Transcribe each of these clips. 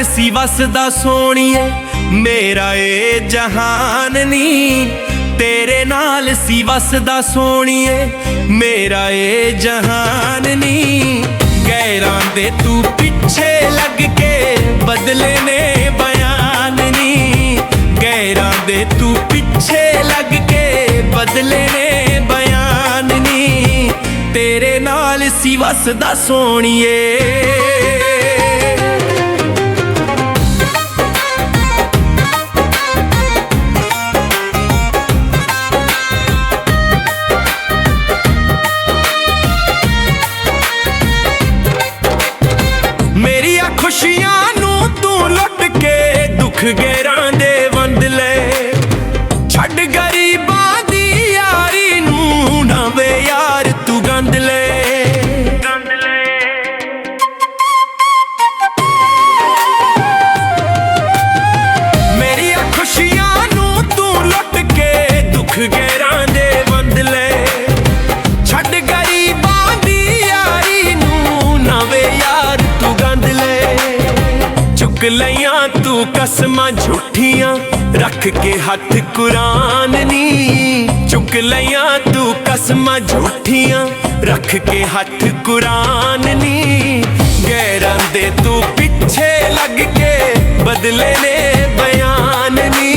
सी वसदा सोणीए मेरा ए जहान नी। तेरे नाल सी वसदा सोणीए मेरा ए जहान नी। गैरां दे तू पिछे लग के बदले ने बयान नी। गैरां दे तू पिछे लग के बदले ने बयान नी। तेरे नाल सी वसदा सोणीए। मेरिया खुशियां नू तू लुट के दुख गैरां दे वंड ले। छड़ गरीबां दी यारी नू नवे यार तू गंद ले। मेरिया खुशियां नू तू लुट के दुख गैरां दे वंड ले। छड़ गरीबां दी यारी नू नवे यार तू गंद ले। चुक लियां तू कसमां झूठियां रख के हथ कुरान नी। चुक लियां तू कसमां झूठियां रख के हथ कुरान नी। गैरां दे तू पिछे लग के बदले ने बयान नी।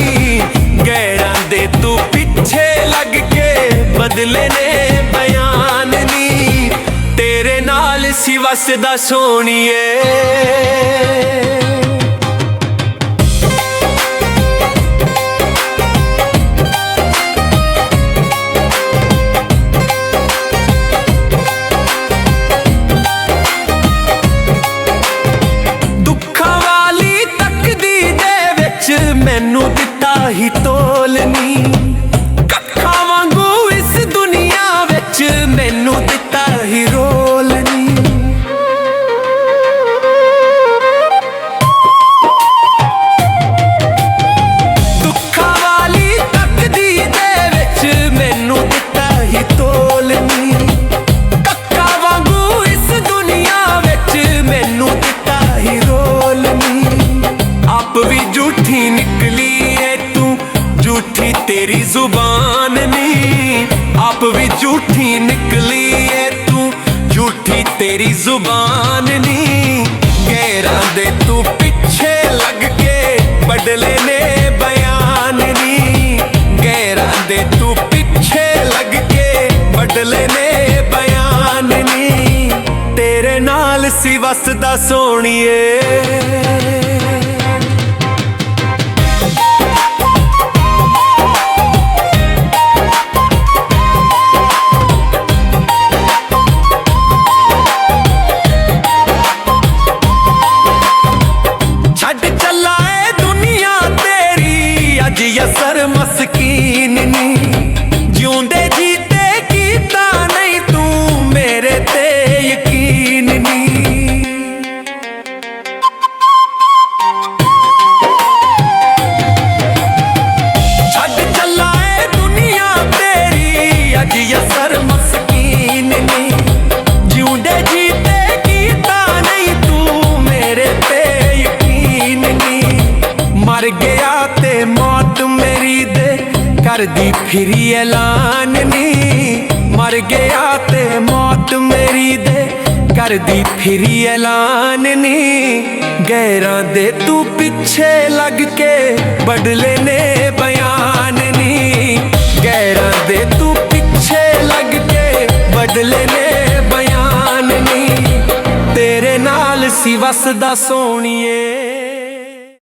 गैरां दे तू पिछे लग के बदले ने बयान नी। तेरे नाल सी वसदा सोणीए। मैनू दिता ही तोलनी कक्खा वांगू इस दुनिया विच मैनू दिता ही रोलनी। दुखा वाली तकदीर दे विच मैनू दिता ही तोलनी। कक्खा वांगू इस दुनिया विच मैनू दिता ही रोलनी। आप भी झूठी निकली है तू झूठी तेरी जुबान नी। आप भी झूठी निकली है तू झूठी तेरी जुबान नी। गैरां दे तू पिछे लग के बदले ने बयान नी। गैरां दे तू पिछे लग के बदले ने बयान नी। तेरे नाल सी वसदा सोणीए। असर मस्कीन नी जिउंदे जीते कीता नहीं तू मेरे ते यकीन नी। छड्ड चला ए दुनिया तेरी अज असर मस्कीन नी। जिउंदे जीते कीता नहीं तू मेरे ते यकीन नी। मर गया ते मौत मेरी दे कर दी फिरी ऐलान नी। मर गया ते मौत मेरी दे कर दी फिरी ऐलान नी। गैरां दे तू पिछे लग के बदले ने बयान नी। गैरां दे तू पिछे लग के बदले ने बयान नी। तेरे नाल सी वसदा सोणीए।